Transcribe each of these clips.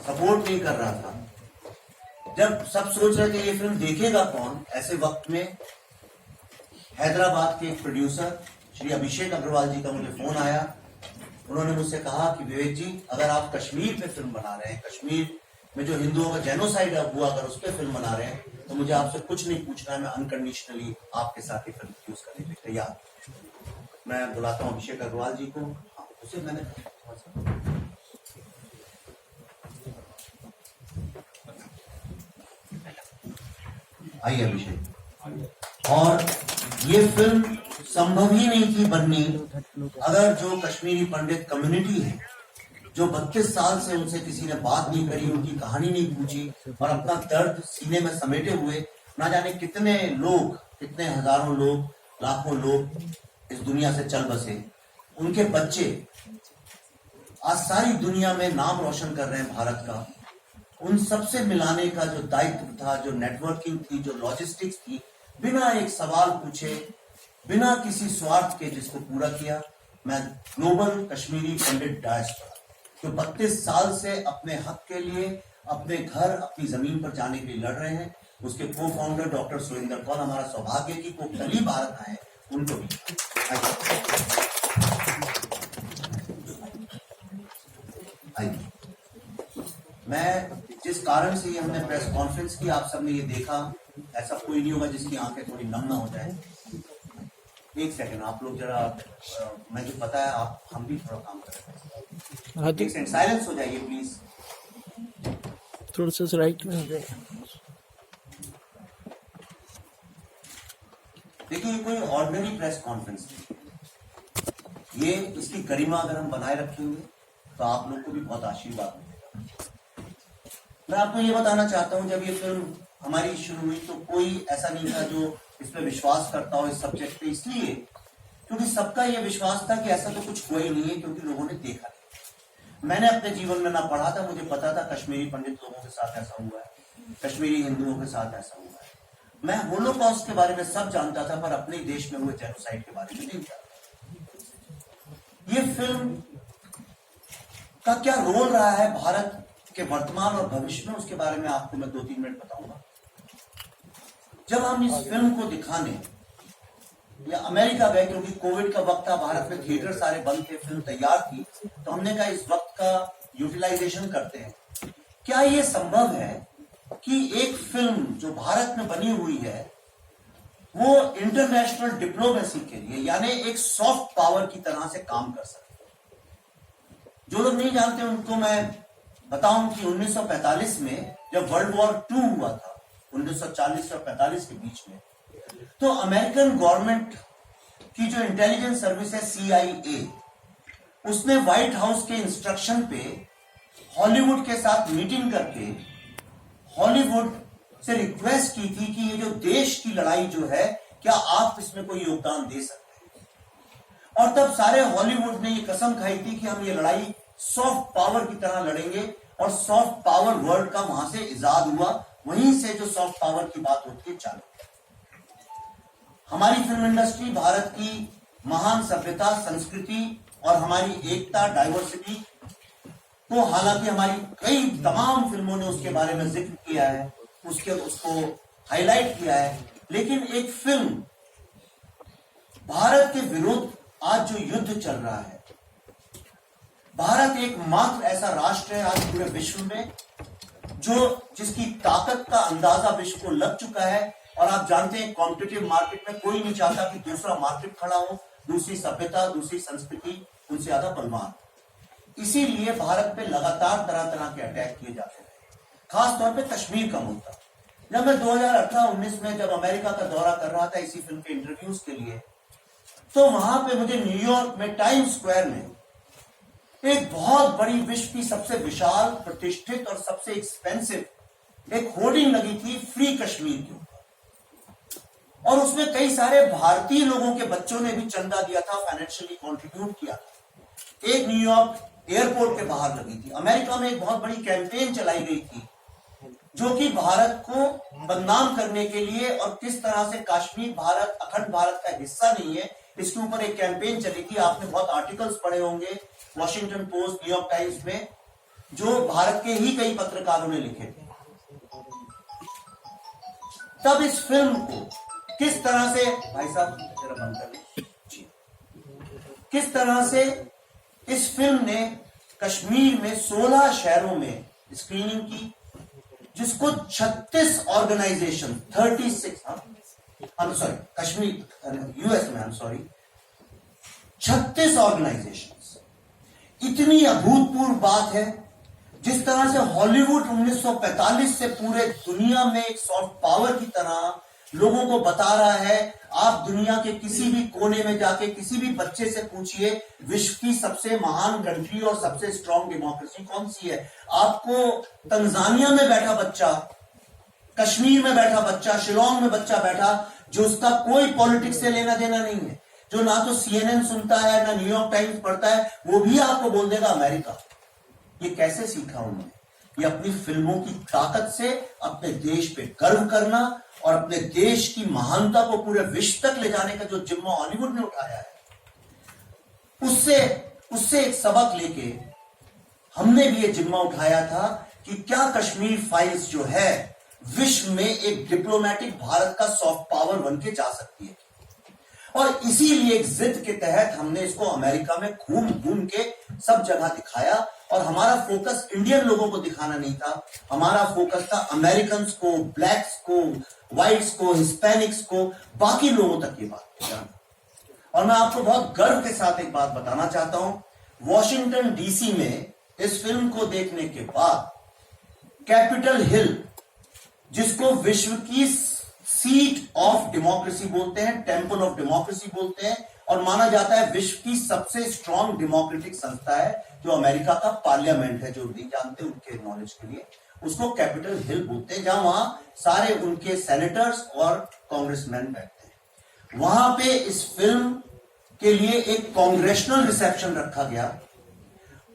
Support नहीं कर रहा था। जब सब सोच रहे थे ये फिल्म देखेगा कौन, ऐसे वक्त में हैदराबाद के एक प्रोड्यूसर श्री अभिषेक अग्रवाल जी का मुझे फोन आया। उन्होंने मुझसे कहा कि विवेक जी, अगर आप कश्मीर पे फिल्म बना रहे हैं, कश्मीर में जो हिंदुओं का जेनोसाइड हुआ अगर उस पर फिल्म बना रहे हैं, तो मुझे आपसे कुछ नहीं पूछना है, मैं अनकंडीशनली आपके साथ ही फिल्म यूज करने के लिए तैयार। मैं बुलाता हूँ अभिषेक अग्रवाल जी को। उसे मैंने आइए अभिषेक। और ये फिल्म संभव ही नहीं थी बननी अगर जो कश्मीरी पंडित कम्युनिटी है, जो 32 साल से उनसे किसी ने बात नहीं करी, उनकी कहानी नहीं पूछी और अपना दर्द सीने में समेटे हुए ना जाने कितने लोग, कितने हजारों लोग, लाखों लोग इस दुनिया से चल बसे, उनके बच्चे आज सारी दुनिया में नाम रोशन कर रहे हैं भारत का। उन सबसे मिलाने का जो दायित्व था, जो नेटवर्किंग थी, जो लॉजिस्टिक्स थी, बिना एक सवाल पूछे, बिना किसी स्वार्थ के जिसको पूरा किया, मैं ग्लोबल कश्मीरी पंडित डायस्पोरा जो 32 साल से अपने हक के लिए, अपने घर, अपनी जमीन पर जाने के लिए लड़ रहे हैं, उसके को फाउंडर डॉक्टर सुरेंद्र कौर, हमारा सौभाग्य की वो कल ही भारत आए, उनको भी आइए। मैं जिस कारण से ये हमने प्रेस कॉन्फ्रेंस की, आप सबने ये देखा, ऐसा कोई नहीं होगा जिसकी आंखें थोड़ी नम ना हो जाए। एक सेकंड आप लोग जरा, मुझे पता है आप, हम भी थोड़ा काम कर रहे हैं। एक सेकंड साइलेंस हो जाइए प्लीज, थोड़ा सा राइट में हो जाए। देखिए, ये कोई ऑर्डिनरी प्रेस कॉन्फ्रेंस नहीं, ये इसकी गरिमा अगर हम बनाए रखेंगे तो आप लोग को भी बहुत आशीर्वाद मिलेगा। मैं आपको ये बताना चाहता हूं, जब ये फिल्म हमारी शुरू हुई तो कोई ऐसा नहीं था जो इस पे विश्वास करता हो इस सब्जेक्ट पे, इसलिए क्योंकि सबका ये विश्वास था कि ऐसा तो कुछ हुआ ही नहीं है, क्योंकि लोगों ने देखा नहीं। मैंने अपने जीवन में ना पढ़ा था, मुझे पता था कश्मीरी पंडित लोगों के साथ ऐसा हुआ है, कश्मीरी हिंदुओं के साथ ऐसा हुआ है। मैं होलोकॉस्ट के बारे में सब जानता था, पर अपने देश में हुए जेनोसाइड के बारे में नहीं जानता। ये फिल्म का क्या रोल रहा है भारत के वर्तमान और भविष्य में, उसके बारे में आपको मैं 2-3 मिनट बताऊंगा। जब हम इस फिल्म को दिखाने या अमेरिका गए, क्योंकि कोविड का वक्त था, भारत में थिएटर सारे बंद थे, फिल्म तैयार थी, तो हमने कहा इस वक्त का यूटिलाइजेशन करते हैं। क्या ये संभव है कि एक फिल्म जो भारत में बनी हुई है वो इंटरनेशनल डिप्लोमेसी के लिए, यानी एक सॉफ्ट पावर की तरह से काम कर सके? जो लोग नहीं जानते उनको मैं बताऊं कि 1945 में जब वर्ल्ड वॉर 2 हुआ था, 1940 और 45 के बीच में, तो अमेरिकन गवर्नमेंट की जो इंटेलिजेंस सर्विस है CIA, उसने व्हाइट हाउस के इंस्ट्रक्शन पे हॉलीवुड के साथ मीटिंग करके हॉलीवुड से रिक्वेस्ट की थी कि ये जो देश की लड़ाई जो है, क्या आप इसमें कोई योगदान दे सकते हैं? और तब सारे हॉलीवुड ने ये कसम खाई थी कि हम ये लड़ाई सॉफ्ट पावर की तरह लड़ेंगे, और सॉफ्ट पावर वर्ड का वहां से इजाद हुआ, वहीं से जो सॉफ्ट पावर की बात होती है चालू। हमारी फिल्म इंडस्ट्री भारत की महान सभ्यता, संस्कृति और हमारी एकता, डाइवर्सिटी को, हालांकि हमारी कई तमाम फिल्मों ने उसके बारे में जिक्र किया है, उसको हाईलाइट किया है, लेकिन एक फिल्म भारत के विरुद्ध आज जो युद्ध चल रहा है, भारत एकमात्र ऐसा राष्ट्र है आज पूरे विश्व में जिसकी ताकत का अंदाजा विश्व को लग चुका है। और आप जानते हैं कॉम्पिटिटिव मार्केट में कोई नहीं चाहता कि दूसरा मार्केट खड़ा हो, दूसरी सभ्यता, दूसरी संस्कृति उनसे ज्यादा बलवान। इसीलिए भारत पे लगातार तरह तरह के अटैक किए जाते रहे, खासतौर पे कश्मीर का मुद्दा। जब मैं 2018-19 में जब अमेरिका का दौरा कर रहा था इसी फिल्म के इंटरव्यूज के लिए, तो वहां पे मुझे न्यूयॉर्क में टाइम्स स्क्वायर में एक बहुत बड़ी, विश्व की सबसे विशाल, प्रतिष्ठित और सबसे एक्सपेंसिव एक होर्डिंग लगी थी फ्री कश्मीर के ऊपर, और उसमें कई सारे भारतीय लोगों के बच्चों ने भी चंदा दिया था, फाइनेंशियली कंट्रीब्यूट किया था। एक न्यूयॉर्क एयरपोर्ट के बाहर लगी थी। अमेरिका में एक बहुत बड़ी कैंपेन चलाई गई थी जो कि भारत को बदनाम करने के लिए, और किस तरह से कश्मीर भारत, अखंड भारत का हिस्सा नहीं है, इसके ऊपर एक कैंपेन चली थी। आपने बहुत आर्टिकल्स पढ़े होंगे वॉशिंगटन पोस्ट, न्यूयॉर्क टाइम्स में, जो भारत के ही कई पत्रकारों ने लिखे थे। तब इस फिल्म को किस तरह से, भाई साहब जरा बंद कर लो जी, किस तरह से इस फिल्म ने कश्मीर में 16 शहरों में स्क्रीनिंग की, जिसको 36 ऑर्गेनाइजेशन 36 कश्मीर यूएस में 36 ऑर्गेनाइजेशन। इतनी अभूतपूर्व बात है। जिस तरह से हॉलीवुड 1945 से पूरे दुनिया में एक सॉफ्ट पावर की तरह लोगों को बता रहा है, आप दुनिया के किसी भी कोने में जाके किसी भी बच्चे से पूछिए विश्व की सबसे महान कंट्री और सबसे स्ट्रांग डेमोक्रेसी कौन सी है। आपको तंजानिया में बैठा बच्चा, कश्मीर में बैठा बच्चा, शिलोंग में बच्चा बैठा, जो उसका कोई पॉलिटिक्स से लेना देना नहीं है, जो ना तो CNN सुनता है ना न्यूयॉर्क टाइम्स पढ़ता है, वो भी आपको बोल देगा अमेरिका। ये कैसे सीखा उन्होंने? ये अपनी फिल्मों की ताकत से अपने देश पे गर्व करना और अपने देश की महानता को पूरे विश्व तक ले जाने का जो जिम्मा हॉलीवुड ने उठाया है, उससे एक सबक लेके हमने भी ये जिम्मा उठाया था कि क्या कश्मीर फाइल्स जो है विश्व में एक डिप्लोमेटिक भारत का सॉफ्ट पावर बन के जा सकती है। और इसीलिए एक जिद के तहत हमने इसको अमेरिका में घूम घूम के सब जगह दिखाया। और हमारा फोकस इंडियन लोगों को दिखाना नहीं था, हमारा फोकस था अमेरिकन को, ब्लैक्स को, व्हाइट्स को, हिस्पैनिक्स को, बाकी लोगों तक ये बात पहुंचाना। और मैं आपको बहुत गर्व के साथ एक बात बताना चाहता हूं, वॉशिंगटन DC में इस फिल्म को देखने के बाद कैपिटल हिल, जिसको विश्व की सीट ऑफ डेमोक्रेसी बोलते हैं, टेम्पल ऑफ डेमोक्रेसी बोलते हैं, और माना जाता है विश्व की सबसे स्ट्रांग डेमोक्रेटिक संस्था है, जो अमेरिका का पार्लियामेंट है, जो नहीं जानते उनके नॉलेज के लिए, उसको कैपिटल हिल बोलते हैं, जहां वहां सारे उनके सेनेटर्स और कांग्रेसमैन बैठते हैं। वहां पे इस फिल्म के लिए एक कांग्रेशनल रिसेप्शन रखा गया।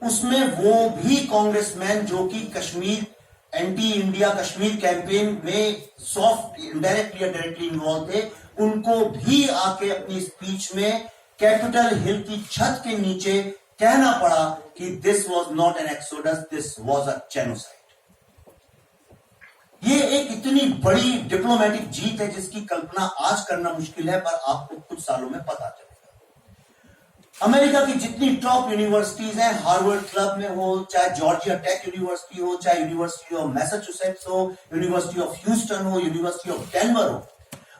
उसमें वो भी कांग्रेसमैन जो कि Kashmir anti India Kashmir campaign में सॉफ्ट इनडायरेक्टली या डायरेक्टली इन्वॉल्व थे, उनको भी आके अपनी स्पीच में कैपिटल हिल की छत के नीचे कहना पड़ा कि this was not an exodus, this was a genocide. ये एक इतनी बड़ी डिप्लोमेटिक जीत है जिसकी कल्पना आज करना मुश्किल है, पर आपको कुछ सालों में पता चलेगा। अमेरिका की जितनी टॉप यूनिवर्सिटीज हैं, हार्वर्ड क्लब में हो, चाहे जॉर्जिया टेक यूनिवर्सिटी हो, चाहे यूनिवर्सिटी ऑफ मैसाचुसेट्स हो, यूनिवर्सिटी ऑफ ह्यूस्टन हो, यूनिवर्सिटी ऑफ डेनवर हो,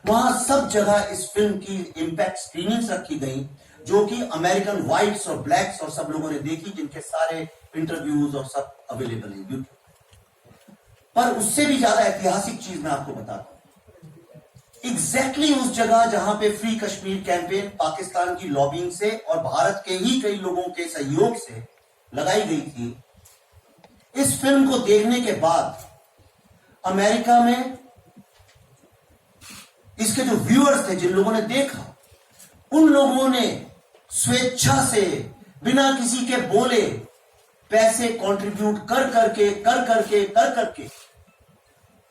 वहां सब जगह इस फिल्म की इंपैक्ट स्क्रीनिंग्स रखी गई, जो कि अमेरिकन व्हाइट्स और ब्लैक्स और सब लोगों ने देखी, जिनके सारे इंटरव्यूज और सब अवेलेबल है यूट्यूब। पर उससे भी ज्यादा ऐतिहासिक चीज मैं आपको बताता हूं। एग्जैक्टली उस जगह जहां पे फ्री कश्मीर कैंपेन पाकिस्तान की लॉबिंग से और भारत के ही कई लोगों के सहयोग से लगाई गई थी, इस फिल्म को देखने के बाद अमेरिका में इसके जो व्यूअर्स थे, जिन लोगों ने देखा, उन लोगों ने स्वेच्छा से बिना किसी के बोले पैसे कंट्रीब्यूट कर करके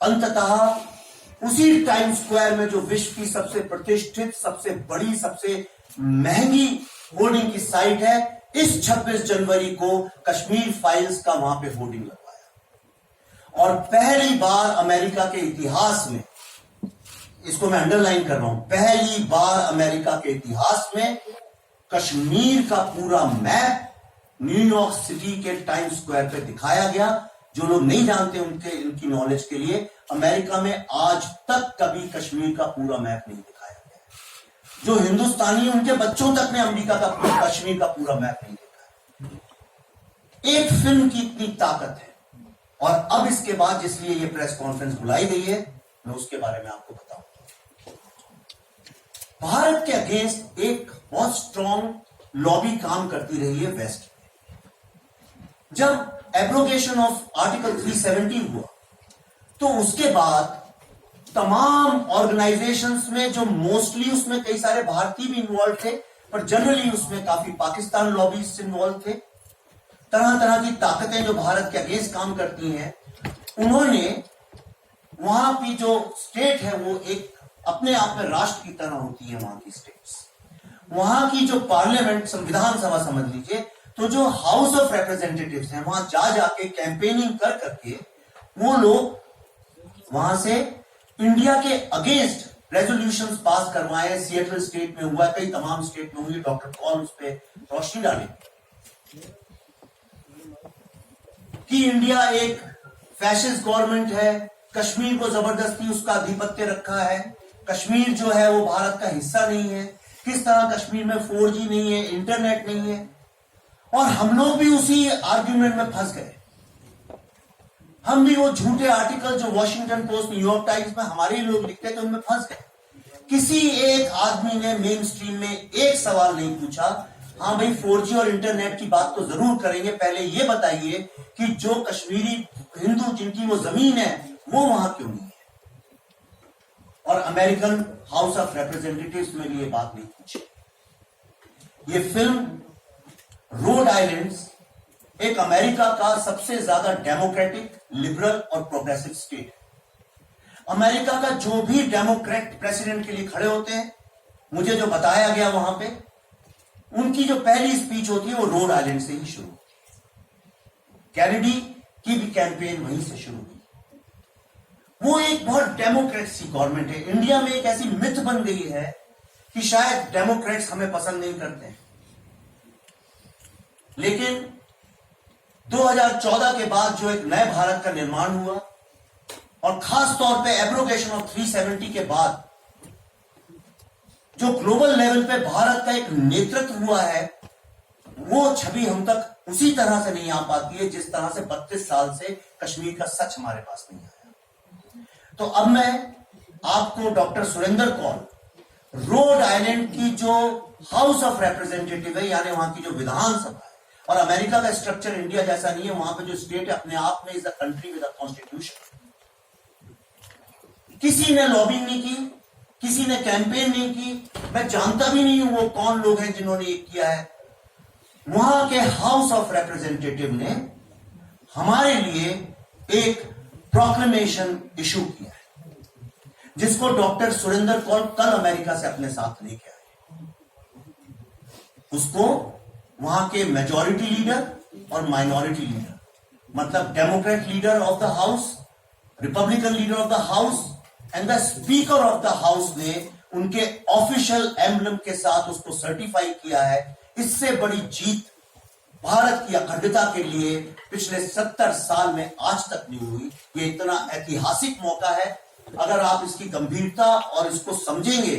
अंततः उसी टाइम स्क्वायर में, जो विश्व की सबसे प्रतिष्ठित, सबसे बड़ी, सबसे महंगी होर्डिंग की साइट है, इस 26 जनवरी को कश्मीर फाइल्स का वहां पे होर्डिंग लगवाया। और पहली बार अमेरिका के इतिहास में, इसको मैं अंडरलाइन कर रहा हूं, पहली बार अमेरिका के इतिहास में कश्मीर का पूरा मैप न्यूयॉर्क सिटी के टाइम स्क्वायर पे दिखाया गया। जो लोग नहीं जानते इनकी नॉलेज के लिए, अमेरिका में आज तक कभी कश्मीर का पूरा मैप नहीं दिखाया गया। जो हिंदुस्तानी, उनके बच्चों तक ने अमेरिका का कश्मीर का पूरा मैप नहीं देखा। एक फिल्म की इतनी ताकत है। और अब इसके बाद जिसलिए ये प्रेस कॉन्फ्रेंस बुलाई गई है, मैं उसके बारे में आपको बताऊं। भारत के अगेंस्ट एक बहुत स्ट्रॉन्ग लॉबी काम करती रही है वेस्ट में। जब एब्रोगेशन ऑफ आर्टिकल 370 हुआ, तो उसके बाद तमाम ऑर्गेनाइजेशंस में, जो मोस्टली उसमें कई सारे भारतीय भी इन्वॉल्व थे, पर जनरली उसमें काफी पाकिस्तान लॉबीज इन्वॉल्व थे, तरह तरह की ताकतें जो भारत के अगेंस्ट काम करती हैं, उन्होंने वहां की जो स्टेट है वो एक अपने आप में राष्ट्र की तरह होती है। वहां की स्टेट्स, वहां की जो पार्लियामेंट, संविधान सभा समझ लीजिए, तो जो हाउस ऑफ रिप्रेजेंटेटिव्स हैं वहां जा जाके कैंपेनिंग कर करके वो लोग वहां से इंडिया के अगेंस्ट रेजोल्यूशंस पास करवाए। सिएटल स्टेट में हुआ, कई तमाम स्टेट में हुई। डॉक्टर कॉल उस पर रोशनी डाली कि इंडिया एक फैशिस्ट गवर्नमेंट है, कश्मीर को जबरदस्ती उसका आधिपत्य रखा है, कश्मीर जो है वो भारत का हिस्सा नहीं है, किस तरह कश्मीर में 4G नहीं है, इंटरनेट नहीं है। और हम लोग भी उसी आर्ग्यूमेंट में फंस गए। हम भी वो झूठे आर्टिकल जो वॉशिंगटन पोस्ट, न्यूयॉर्क टाइम्स में हमारे ही लोग लिखते थे उनमें फंस गए। किसी एक आदमी ने मेन स्ट्रीम में एक सवाल नहीं पूछा, हाँ भाई 4G और इंटरनेट की बात तो जरूर करेंगे, पहले ये बताइए कि जो कश्मीरी हिंदू जिनकी वो जमीन है वो वहां क्यों नहीं है। और अमेरिकन हाउस ऑफ रिप्रेजेंटेटिव्स में भी ये बात नहीं पूछी। ये फिल्म रोड आइलैंड्स एक अमेरिका का सबसे ज्यादा डेमोक्रेटिक, लिबरल और प्रोग्रेसिव स्टेट है। अमेरिका का जो भी डेमोक्रेट प्रेसिडेंट के लिए खड़े होते हैं, मुझे जो बताया गया वहां पे, उनकी जो पहली स्पीच होती है वो रोड आइलैंड से ही शुरू होती है। कैनेडी की भी कैंपेन वहीं से शुरू हुई। वो एक बहुत डेमोक्रेसी गवर्नमेंट है। इंडिया में एक ऐसी मिथ बन गई है कि शायद डेमोक्रेट्स हमें पसंद नहीं करते हैं, लेकिन 2014 के बाद जो एक नए भारत का निर्माण हुआ और खास तौर पे एब्रोगेशन ऑफ 370 के बाद जो ग्लोबल लेवल पे भारत का एक नेतृत्व हुआ है, वो छवि हम तक उसी तरह से नहीं आ पाती है जिस तरह से 32 साल से कश्मीर का सच हमारे पास नहीं आया। तो अब मैं आपको doctor Surendra Kaul, Rhode Island की जो हाउस ऑफ रिप्रेजेंटेटिव है, यानी वहां की जो विधानसभा है, और अमेरिका का स्ट्रक्चर इंडिया जैसा नहीं है, वहां पे जो स्टेट है अपने आप में is a country with a constitution. किसी ने लॉबिंग नहीं की, किसी ने कैंपेन नहीं की, मैं जानता भी नहीं हूं वो कौन लोग हैं जिन्होंने ये किया है। वहां के हाउस ऑफ रिप्रेजेंटेटिव ने हमारे लिए एक प्रोक्लेमेशन इशू किया है, जिसको डॉक्टर सुरेंद्र कौल कल अमेरिका से अपने साथ लेके आए। उसको वहां के मेजॉरिटी लीडर और माइनॉरिटी लीडर, मतलब Democrat leader of the house, Republican leader of the house and the speaker of the house ने उनके ऑफिशियल एम्बलम के साथ उसको सर्टिफाई किया है। इससे बड़ी जीत भारत की अखंडता के लिए पिछले 70 साल में आज तक नहीं हुई। ये इतना ऐतिहासिक मौका है। अगर आप इसकी गंभीरता और इसको समझेंगे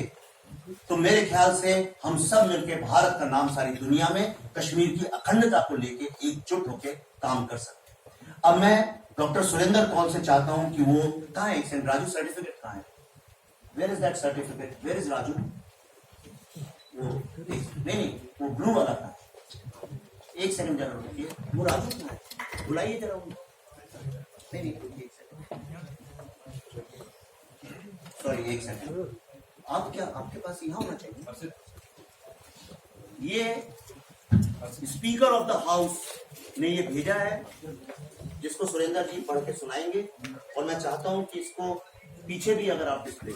तो मेरे ख्याल से हम सब मिलकर भारत का नाम सारी दुनिया में कश्मीर की अखंडता को लेके एकजुट होकर काम कर सकते हैं। अब मैं डॉक्टर सुरेंद्र कौल से चाहता हूं कि वो कहां है, एक सेकंड, राजू सर्टिफिकेट कहां है? Where is that certificate? Where is Raju? वो नहीं, वो ब्लू वाला था। एक सेकंड जरा रुकिए, वो राजू कहां है? बुलाइए जरा उनको। नहीं, एक सेकंड, सॉरी, एक सेकंड। आप क्या, आपके पास यहां होना चाहिए। ये स्पीकर ऑफ द हाउस ने ये भेजा है, जिसको सुरेंद्र जी पढ़ के सुनाएंगे, और मैं चाहता हूं कि इसको पीछे भी अगर आप डिस्प्ले।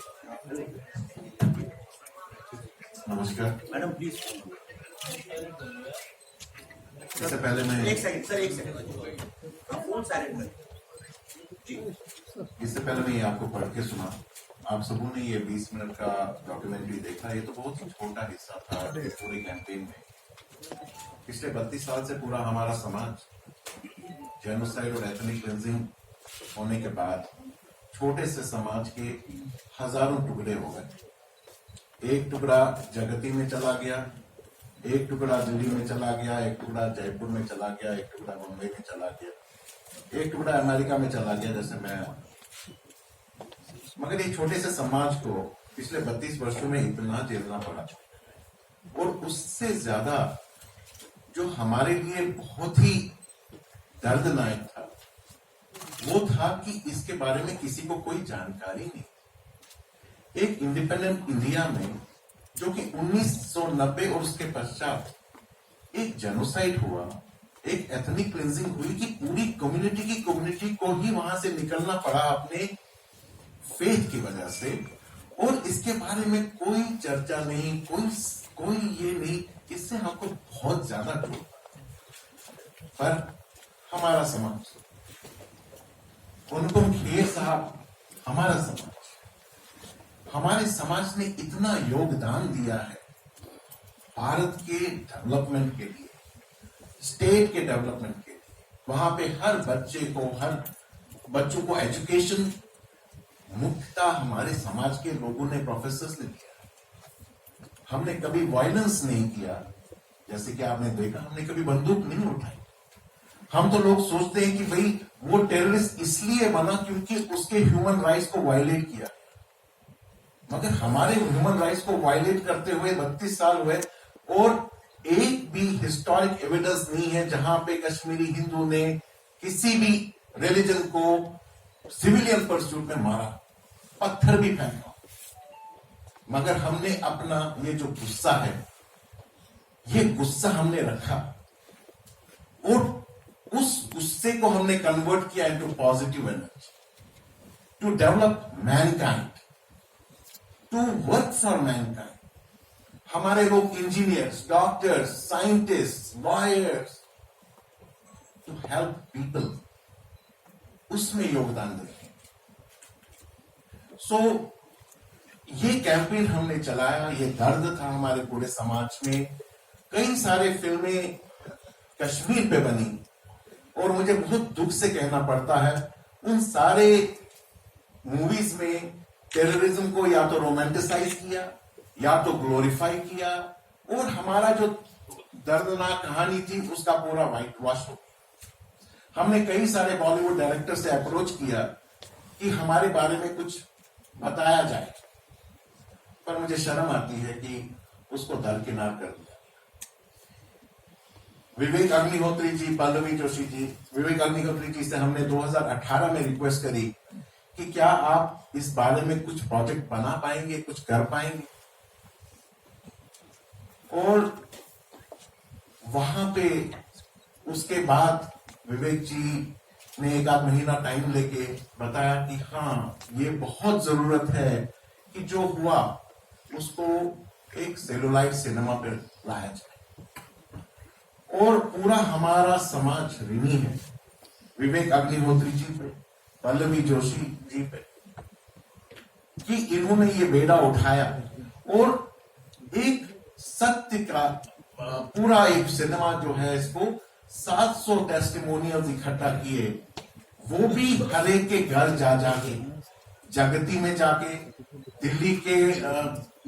नमस्कार मैडम प्लीज। इससे पहले मैं एक सेकंड सर, एक सेकंड, आप फोन साइलेंट करें जी। इससे पहले मैं ये आपको पढ़ के सुना। आप सबों ने ये 20 मिनट का डॉक्यूमेंट्री देखा। ये तो बहुत ही छोटा हिस्सा था इस पूरी कैंपेन में। पिछले 32 साल से पूरा हमारा समाज जेनोसाइड और एथनिक क्लिंजिंग होने के बाद छोटे से समाज के हजारों टुकड़े हो गए। एक टुकड़ा जगती में चला गया, एक टुकड़ा दिल्ली में चला गया, एक टुकड़ा जयपुर में चला गया, एक टुकड़ा मुंबई में चला गया, एक टुकड़ा अमेरिका में चला गया, जैसे मैं। मगर ये छोटे से समाज को पिछले 32 वर्षों में इतना झेलना पड़ा। और उससे ज्यादा जो हमारे लिए बहुत ही दर्दनाक था, वो था कि इसके बारे में किसी को कोई जानकारी नहीं। एक इंडिपेंडेंट इंडिया में जो कि 1990 और उसके पश्चात एक जेनोसाइड हुआ, एक एथनिक क्लिंजिंग हुई कि पूरी कम्युनिटी को ही वहां से निकलना पड़ा अपने फेथ की वजह से, और इसके बारे में कोई चर्चा नहीं, कोई ये नहीं। इससे हमको बहुत ज्यादा दुख। पर हमारा समाज, अनुपम खेर साहब, हमारा समाज, हमारे समाज ने इतना योगदान दिया है भारत के डेवलपमेंट के लिए, स्टेट के डेवलपमेंट के लिए। वहां पे हर बच्चों को एजुकेशन मुख्यतः हमारे समाज के लोगों ने, प्रोफेसर्स ने दिया। हमने कभी वायलेंस नहीं किया, जैसे कि आपने देखा, हमने कभी बंदूक नहीं उठाई। हम तो लोग सोचते हैं कि भाई वो टेररिस्ट इसलिए बना क्योंकि उसके ह्यूमन राइट्स को वायलेट किया, मगर हमारे ह्यूमन राइट्स को वायलेट करते हुए 32 साल हुए और एक भी हिस्टोरिक एविडेंस नहीं है जहां पे कश्मीरी हिंदू ने किसी भी रिलीजन को सिविलियन परस्यूट में मारा, पत्थर भी फेंका। मगर हमने अपना ये जो गुस्सा है, ये गुस्सा हमने रखा और उस गुस्से को हमने कन्वर्ट किया into positive energy, to develop mankind, to work for mankind. हमारे लोग engineers, doctors, scientist, lawyers, to help people, उसमें योगदान देते हैं। सो ये कैंपेन हमने चलाया, ये दर्द था हमारे पूरे समाज में। कई सारे फिल्में कश्मीर पे बनी और मुझे बहुत दुख से कहना पड़ता है, उन सारे मूवीज में टेररिज्म को या तो रोमांटिसाइज किया या तो ग्लोरीफाई किया और हमारा जो दर्दनाक कहानी थी उसका पूरा व्हाइट वॉश हो गया। हमने कई सारे बॉलीवुड डायरेक्टर से अप्रोच किया कि हमारे बारे में कुछ बताया जाए, पर मुझे शर्म आती है कि उसको दरकिनार कर दिया। विवेक अग्निहोत्री जी, पल्लवी जोशी जी, विवेक अग्निहोत्री जी से हमने 2018 में रिक्वेस्ट करी कि क्या आप इस बारे में कुछ प्रोजेक्ट बना पाएंगे, कुछ कर पाएंगे। और वहां पे उसके बाद विवेक जी ने एक आध महीना टाइम लेके बताया कि हाँ, ये बहुत जरूरत है कि जो हुआ उसको एक सेलुलाइड सिनेमा पे लाया जाए। और पूरा हमारा समाज ऋणी है विवेक अग्निहोत्री जी पे, पल्लवी जोशी जी पे, कि इन्होंने ये बेड़ा उठाया और एक सत्य का पूरा एक सिनेमा जो है, इसको 700 टेस्टिमोनियल्स इकट्ठा किए, वो भी हर एक के घर जा जाके, जगती में जाके, दिल्ली के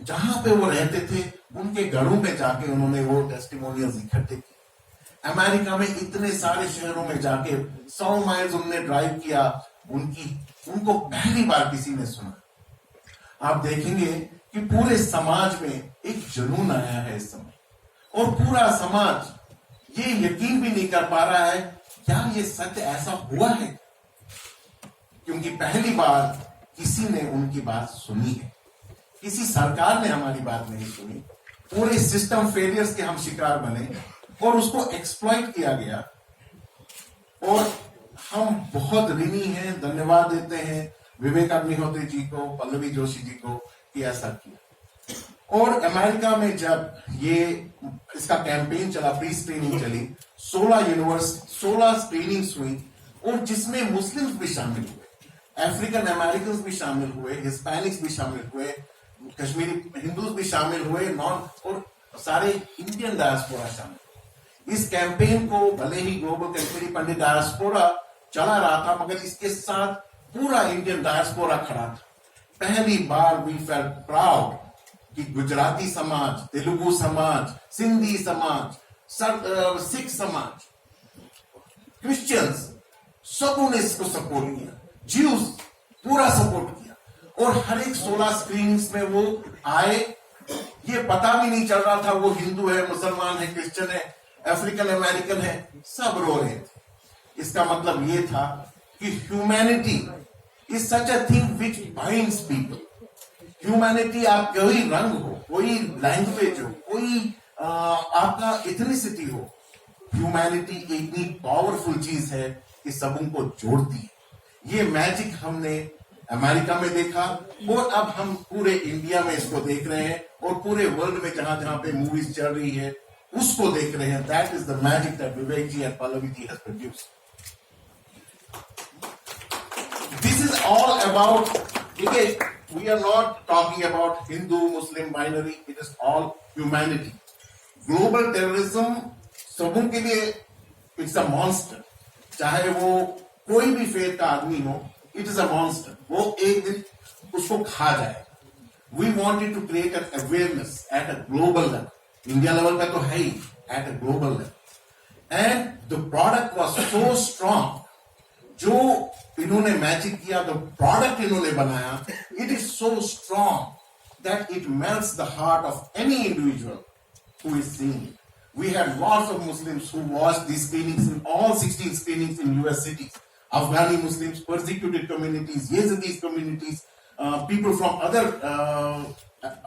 जहां पे वो रहते थे उनके घरों में जाके उन्होंने वो टेस्टिमोनियल्स इकट्ठे किए। अमेरिका में इतने सारे शहरों में जाके 100 माइल्स उन्होंने ड्राइव किया, उनको पहली बार किसी ने सुना। आप देखेंगे कि पूरे समाज में एक जुनून आया है इस समय और पूरा समाज ये यकीन भी नहीं कर पा रहा है क्या ये सत्य ऐसा हुआ है, क्योंकि पहली बार किसी ने उनकी बात सुनी है। किसी सरकार ने हमारी बात नहीं सुनी, पूरे सिस्टम फेलियर्स के हम शिकार बने और उसको एक्सप्लॉइट किया गया। और हम बहुत ऋणी हैं, धन्यवाद देते हैं विवेक अग्निहोत्री जी को, पल्लवी जोशी जी को कि ऐसा किया। और अमेरिका में जब ये इसका कैंपेन चला, प्री स्क्रीनिंग चली, 16 स्क्रीनिंग्स हुई और जिसमें मुस्लिम्स भी शामिल हुए, अफ्रीकन अमेरिकन भी शामिल हुए, हिस्पैनिक्स भी शामिल हुए, कश्मीरी हिंदूज भी शामिल हुए, और सारे इंडियन डायस्पोरा शामिल हुए। इस कैंपेन को भले ही ग्लोबल कश्मीरी पंडित डायस्पोरा चला रहा था, मगर इसके साथ पूरा इंडियन डायस्पोरा खड़ा था। पहली बार वी फेल्ट प्राउड कि गुजराती समाज, तेलुगु समाज, सिंधी समाज, सिख समाज, क्रिश्चियंस, सबों ने इसको सपोर्ट किया, ज्यूज पूरा सपोर्ट किया। और हर एक 16 स्क्रीनिंग्स में वो आए, ये पता भी नहीं चल रहा था वो हिंदू है, मुसलमान है, क्रिश्चियन है, अफ्रीकन अमेरिकन है, सब रो रहे थे। इसका मतलब ये था कि humanity is such a thing which binds people. Humanity, आप कोई रंग हो, कोई लैंग्वेज हो, कोई आपका इथनिसिटी हो, ह्यूमैनिटी इतनी पावरफुल चीज है कि सबों को जोड़ती है। ये मैजिक हमने अमेरिका में देखा और अब हम पूरे इंडिया में इसको देख रहे हैं और पूरे वर्ल्ड में जहां जहां पे मूवीज चल रही है उसको देख रहे हैं. That is the magic that Vivek ji and Pallavi ji has produced. This is all about, okay, we are not talking about Hindu, Muslim, binary, it is all humanity. Global terrorism, सबों के लिए it's a monster. चाहे वो कोई भी faith का आदमी हो, it is a monster. वो एक दिन उसको खा जाएगा. We wanted to create an awareness at a global level. India level का तो है ही, at a global level. And the product was so strong. जो इन्होंने मैजिक किया, the product इन्होंने बनाया, it is so strong that it melts the heart of any individual who is seeing it. We had lots of Muslims who watched these screenings in all 16 screenings in US cities. Afghani Muslims, persecuted communities, Yazidis communities, people from other,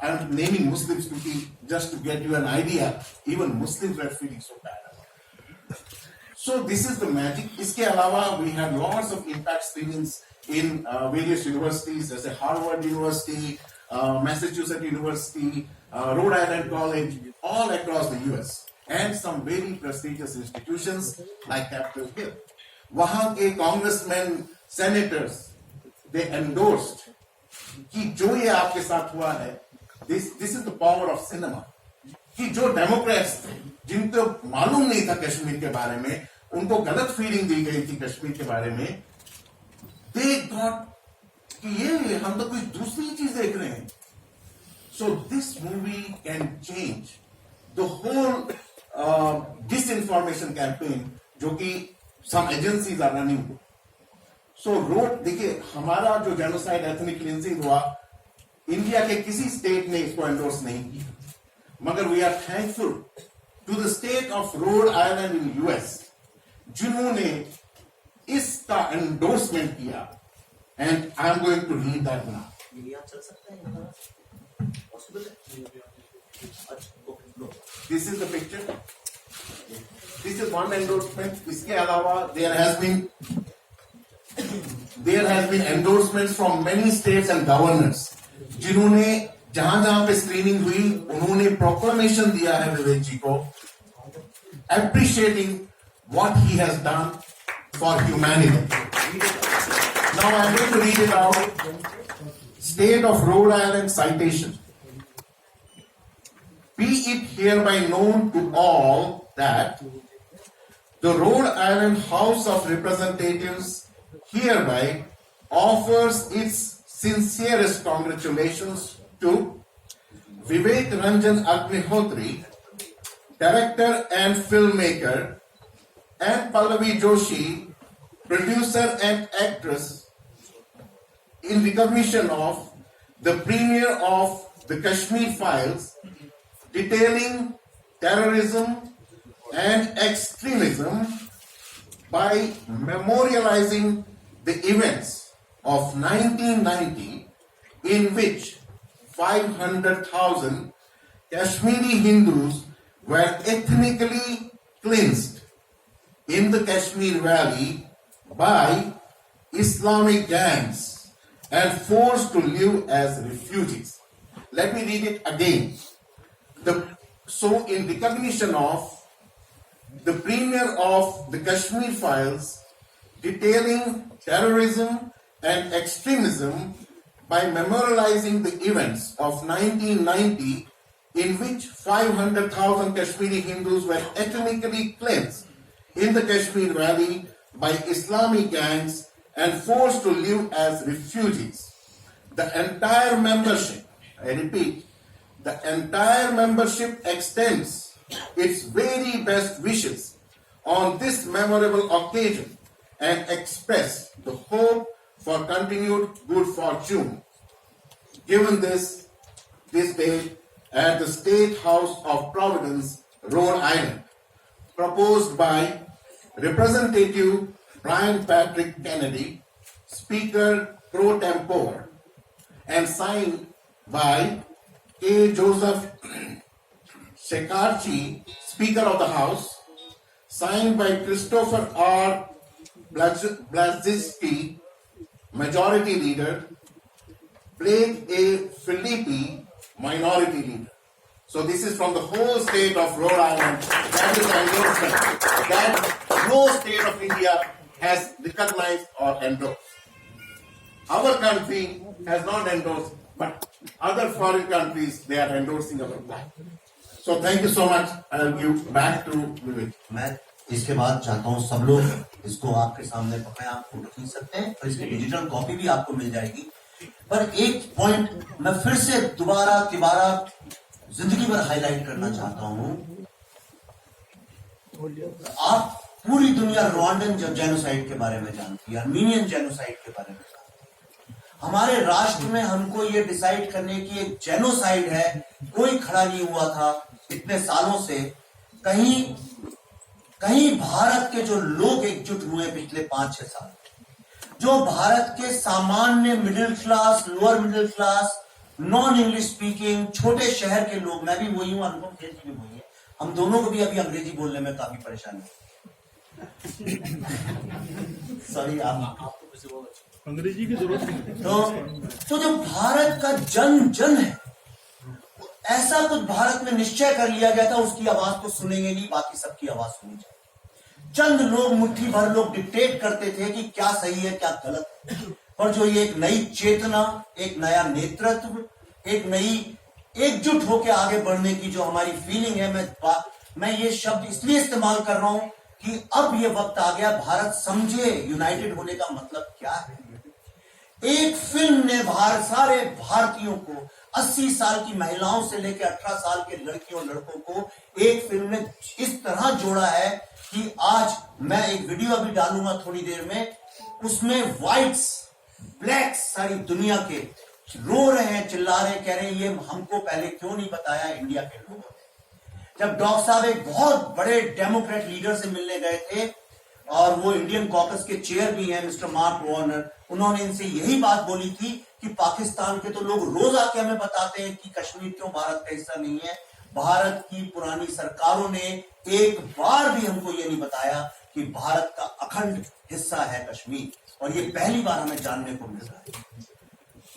I'm naming Muslims to be, just to get you an idea, even Muslims were feeling so bad about it. So this is the magic. इसके अलावा we had lots of impact screenings in various universities, as a Harvard University, Massachusetts University, Rhode Island College, all across the US, and some very prestigious institutions like Capitol Hill. वहाँ के congressmen, senators, they endorsed कि जो ये आपके साथ हुआ है, this is the power of cinema. कि जो डेमोक्रेट्स थे, जिनको मालूम नहीं था कश्मीर के बारे में, उनको गलत फीलिंग दी गई थी कश्मीर के बारे में, they got कि ये हम तो कुछ दूसरी चीज देख रहे हैं. So this movie can change the whole disinformation campaign जो कि some agencies are running. So रोड देखिए, हमारा जो जेनोसाइड एथनिक क्लींजिंग हुआ, इंडिया के किसी स्टेट ने इसको एंडोर्स नहीं किया, मगर we are thankful to the state of Rhode Island in US जिन्होंने इसका एंडोर्समेंट किया. And I am going to read that now. This is the picture. This is one endorsement. इसके अलावा there has been endorsements from many states and governors जिन्होंने जहां जहां पे screening हुई उन्होंने प्रोक्लेमेशन दिया है विवेक जी को, appreciating what he has done for humanity. Now I am going to read it out. State of Rhode Island citation. Be it hereby known to all that the Rhode Island House of Representatives hereby offers its sincerest congratulations to Vivek Ranjan Agnihotri, director and filmmaker, and Pallavi Joshi, producer and actress, in recognition of the premiere of the Kashmir Files, detailing terrorism and extremism by memorializing the events of 1990 in which 500,000 Kashmiri Hindus were ethnically cleansed in the Kashmir Valley by Islamic gangs and forced to live as refugees. Let me read it again. So in recognition of the premiere of the Kashmir Files detailing terrorism and extremism by memorializing the events of 1990 in which 500,000 Kashmiri Hindus were ethnically cleansed in the Kashmir Valley by Islamic gangs and forced to live as refugees. The entire membership, I repeat, the entire membership extends its very best wishes on this memorable occasion and express the hope for continued good fortune. Given this day at the State House of Providence, Rhode Island, proposed by Representative Brian Patrick Kennedy, Speaker pro tempore, and signed by A. Joseph Shekarchi, Speaker of the House, signed by Christopher R. Blazinski, Majority Leader, Blake A. Filippi, Minority Leader. So this is from the whole state of Rhode Island. That is the endorsement that no state of India has recognized or endorsed. Our country has not endorsed, but other foreign countries, they are endorsing our flag. So thank you so much. I'll give back to Vivek. मैं इसके बाद चाहता हूँ सब लोग इसको आपके सामने पकड़े, आप फोटो खींच सकते हैं और इसकी डिजिटल कॉपी भी आपको मिल जाएगी। पर एक पॉइंट मैं फिर से दोबारा तिबारा जिंदगी भर हाईलाइट करना चाहता हूं। आप पूरी दुनिया रुआंडन जेनोसाइड के बारे में जानती है, आर्मीनियन जेनोसाइड के बारे में जानती है। हमारे राष्ट्र में हमको ये डिसाइड करने की एक जेनोसाइड है, कोई खड़ा नहीं हुआ था इतने सालों से। कहीं भारत के जो लोग एकजुट हुए पिछले 5-6 साल, जो भारत के सामान्य middle class, lower middle class, non English speaking छोटे शहर के लोग, मैं भी वही हूं, अनुपम खेर जी भी वही है, हम दोनों को भी अभी अंग्रेजी बोलने में काफी परेशानी है। सॉरी, आपको अंग्रेजी की जरूरत नहीं। तो जो भारत का जन जन है, ऐसा कुछ भारत में निश्चय कर लिया गया था, उसकी आवाज तो सुनेंगे नहीं, बाकी सबकी आवाज सुनी जाए। चंद लोग, मुट्ठी भर लोग डिक्टेट करते थे कि क्या सही है क्या गलत है, पर जो ये एक नई चेतना, एक नया नेतृत्व, एक नई एकजुट होकर आगे बढ़ने की जो हमारी फीलिंग है, मैं ये शब्द इसलिए इस्तेमाल कर रहा हूं कि अब ये वक्त आ गया भारत समझे यूनाइटेड होने का मतलब क्या है। एक फिल्म ने सारे भारतीयों को, 80 साल की महिलाओं से लेकर 18 साल के लड़कियों लड़कों को एक फिल्म ने इस तरह जोड़ा है कि आज मैं एक वीडियो अभी डालूंगा थोड़ी देर में, उसमें व्हाइट्स ब्लैक्स सारी दुनिया के रो रहे हैं, चिल्ला रहे हैं, कह रहे हैं ये हमको पहले क्यों नहीं बताया इंडिया के लोगों ने। जब डॉक्टर साहब एक बहुत बड़े डेमोक्रेट लीडर से मिलने गए थे, और वो इंडियन कॉकस के चेयर भी हैं मिस्टर मार्क वार्नर, उन्होंने इनसे यही बात बोली थी कि पाकिस्तान के तो लोग रोज आके हमें बताते हैं कि कश्मीर क्यों भारत का हिस्सा नहीं है। भारत की पुरानी सरकारों ने एक बार भी हमको ये नहीं बताया कि भारत का अखंड हिस्सा है कश्मीर, और ये पहली बार हमें जानने को मिल रहा है।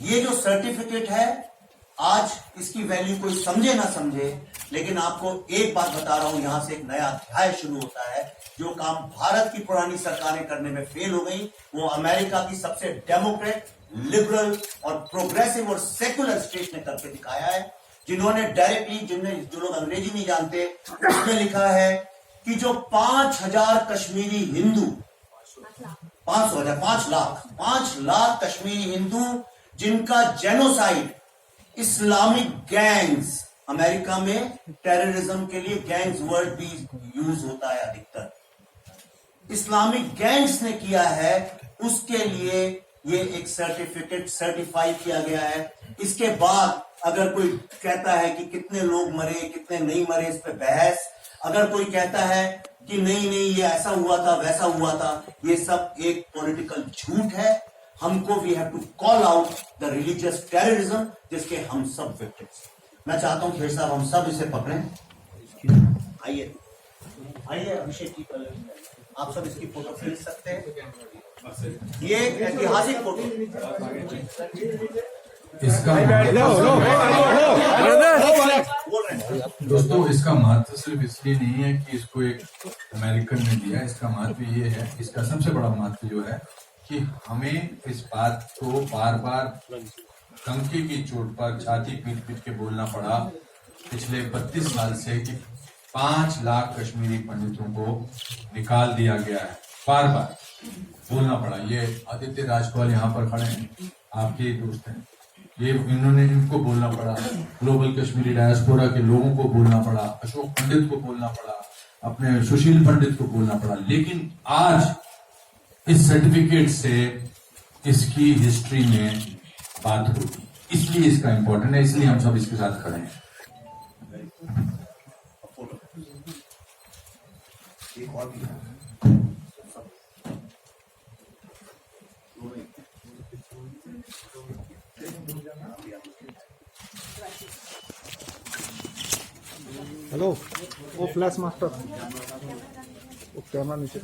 ये जो सर्टिफिकेट है, आज इसकी वैल्यू कोई समझे ना समझे, लेकिन आपको एक बात बता रहा हूं, यहां से एक नया अध्याय शुरू होता है। जो काम भारत की पुरानी सरकारें करने में फेल हो गई, वो अमेरिका की सबसे डेमोक्रेट, लिबरल और प्रोग्रेसिव और सेकुलर स्टेट ने करके दिखाया है, जिन्होंने डायरेक्टली, जो लोग अंग्रेजी नहीं जानते, उसमें लिखा है कि जो 5,000 कश्मीरी हिंदू, 5 लाख कश्मीरी हिंदू जिनका जेनोसाइड इस्लामिक गैंग्स, अमेरिका में टेररिज्म के लिए गैंग्स वर्ड भी यूज होता है अधिकतर, इस्लामिक गैंग्स ने किया है, उसके लिए ये एक सर्टिफिकेट सर्टिफाई किया गया है। इसके बाद अगर कोई कहता है कि कितने लोग मरे कितने नहीं मरे, इस पे बहस, अगर कोई कहता है कि नहीं ये ऐसा हुआ था वैसा हुआ था, ये सब एक पॉलिटिकल झूठ है। हमको we have to call out the religious terrorism जिसके हम सब विक्टिम्स। मैं चाहता हूं खेर साहब हम सब इसे पकड़ें। आइए अभिषेक की, आप सब इसकी फोटो खींच सकते हैं। ये ऐतिहासिक फोटो, इसका दोस्तों, इसका महत्व सिर्फ इसलिए नहीं है कि इसको एक अमेरिकन ने दिया, इसका महत्व ये है, इसका सबसे बड़ा महत्व जो है कि हमें इस बात को बार बार डंके की चोट पर छाती पीट पीट के बोलना पड़ा पिछले 32 साल से कि 5 लाख कश्मीरी पंडितों को निकाल दिया गया है, बार बार बोलना पड़ा। ये आदित्य राजपाल यहाँ पर खड़े हैं, आपके दोस्त हैं, ये इनको बोलना पड़ा, ग्लोबल कश्मीरी डायस्पोरा के लोगों को बोलना पड़ा, अशोक पंडित को बोलना पड़ा, अपने सुशील पंडित को बोलना पड़ा, लेकिन आज इस सर्टिफिकेट से इसकी हिस्ट्री में बात होगी, इसलिए इसका इंपॉर्टेंट है, इसलिए हम सब इसके साथ खड़े हैं। हेलो, वो फ्लैश मास्टर, वो कैमरा नीचे